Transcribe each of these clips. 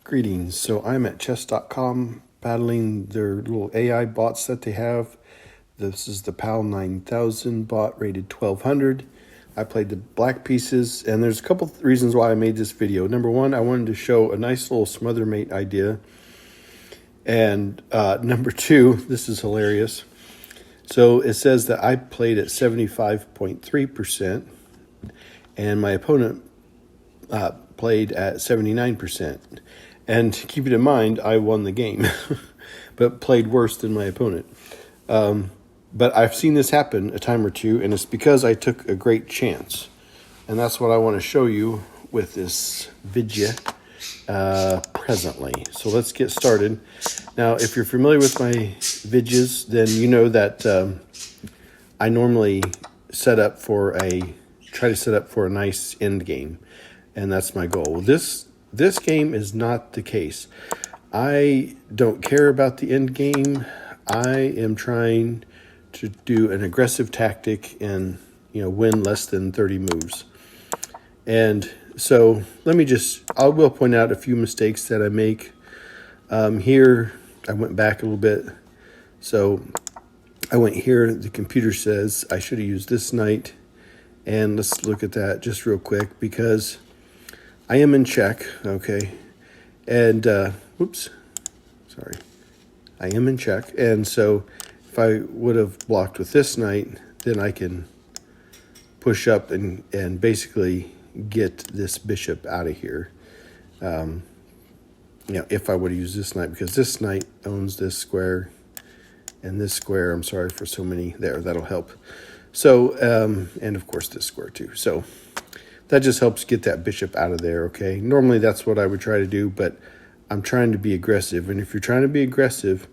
Greetings. So I'm at chess.com battling their little AI bots that they have. This is the PAL 9000 bot rated 1200. I played the black pieces, and there's a couple reasons why I made this video. Number one, I wanted to show a nice little smother mate idea. And number two, this is hilarious. So it says that I played at 75.3%, and my opponent played at 79%. And keep it in mind, I won the game, but played worse than my opponent. But I've seen this happen a time or two, and it's because I took a great chance. And that's what I want to show you with this video presently. So let's get started. Now, if you're familiar with my videos, then you know that I normally try to set up for a nice end game. And that's my goal. This game is not the case. I don't care about the end game. I am trying to do an aggressive tactic and win less than 30 moves. And so I will point out a few mistakes that I make. Here, I went back a little bit. So I went here. The computer says I should have used this knight. And let's look at that just real quick because I am in check, okay? And, whoops, sorry. I am in check. And so if I would have blocked with this knight, then I can push up and basically get this bishop out of here. If I would have used this knight, because this knight owns this square and this square. I'm sorry for so many there. That'll help. So, and of course this square too. So that just helps get that bishop out of there, okay? Normally that's what I would try to do, but I'm trying to be aggressive. And if you're trying to be aggressive,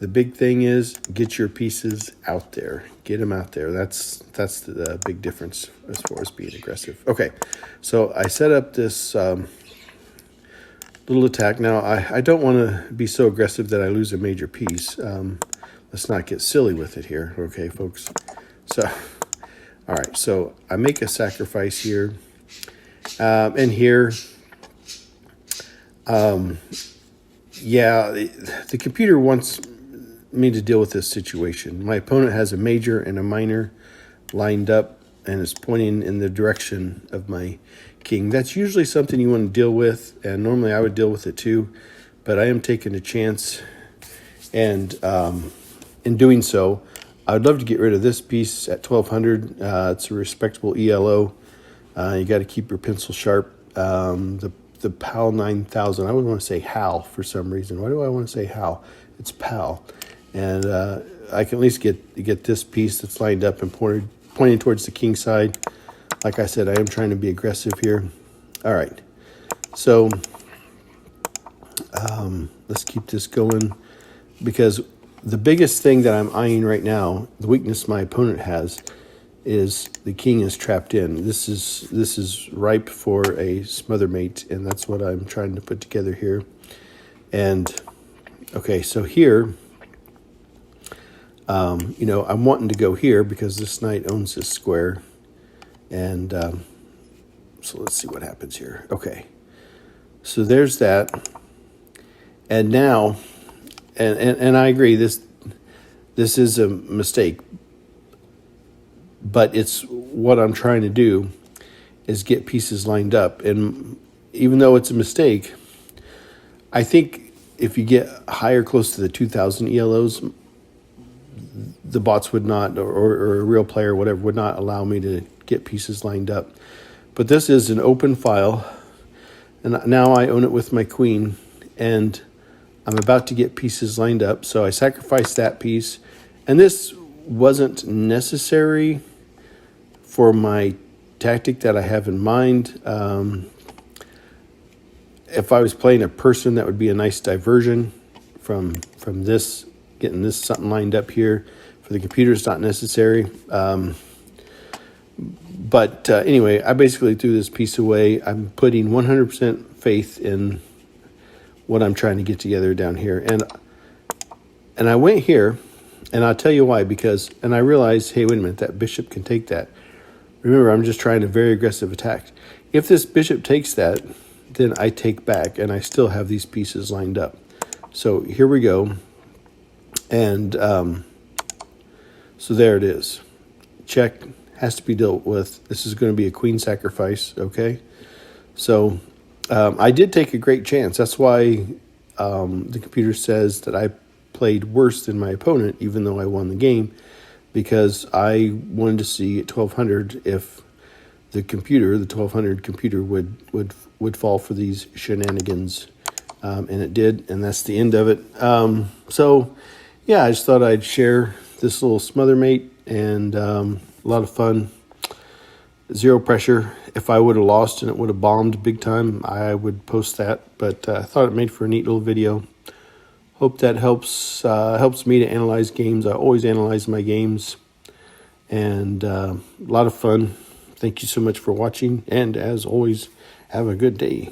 the big thing is get your pieces out there. Get them out there. That's the big difference as far as being aggressive. Okay, so I set up this little attack. Now, I don't want to be so aggressive that I lose a major piece. Let's not get silly with it here, okay, folks? So, all right, so I make a sacrifice here. And here, the computer wants me to deal with this situation. My opponent has a major and a minor lined up and is pointing in the direction of my king. That's usually something you want to deal with, and normally I would deal with it too, but I am taking a chance, and in doing so, I would love to get rid of this piece at 1200. It's a respectable ELO. You got to keep your pencil sharp. The PAL 9000. I would want to say HAL for some reason. Why do I want to say HAL? It's PAL. And I can at least get this piece that's lined up and pointing towards the king side. Like I said, I am trying to be aggressive here. All right. So let's keep this going, because the biggest thing that I'm eyeing right now, the weakness my opponent has, is the king is trapped in. This is ripe for a smother mate, and that's what I'm trying to put together here. And okay, so here, I'm wanting to go here because this knight owns this square, and so let's see what happens here. Okay, so there's that, and now, and I agree, this is a mistake. But it's what I'm trying to do is get pieces lined up. And even though it's a mistake, I think if you get higher close to the 2000 ELOs, the bots would not, or a real player, whatever, would not allow me to get pieces lined up. But this is an open file, and now I own it with my queen, and I'm about to get pieces lined up. So I sacrificed that piece, and this wasn't necessary for my tactic that I have in mind. If I was playing a person, that would be a nice diversion from this, getting this something lined up here. For the computer, it's not necessary. But anyway, I basically threw this piece away. I'm putting 100% faith in what I'm trying to get together down here. And I went here, and I'll tell you why, and I realized, hey, wait a minute, that bishop can take that. Remember, I'm just trying a very aggressive attack. If this bishop takes that, then I take back, and I still have these pieces lined up. So here we go. And so there it is. Check has to be dealt with. This is going to be a queen sacrifice, okay? So I did take a great chance. That's why the computer says that I played worse than my opponent, even though I won the game, because I wanted to see at 1200 if the 1200 computer would fall for these shenanigans, and it did, and that's the end of it. So yeah, I just thought I'd share this little smother mate, and a lot of fun. Zero pressure. If I would have lost and it would have bombed big time, I would post that, but I thought it made for a neat little video. Hope that helps me to analyze games. I always analyze my games, and a lot of fun. Thank you so much for watching, and as always, have a good day.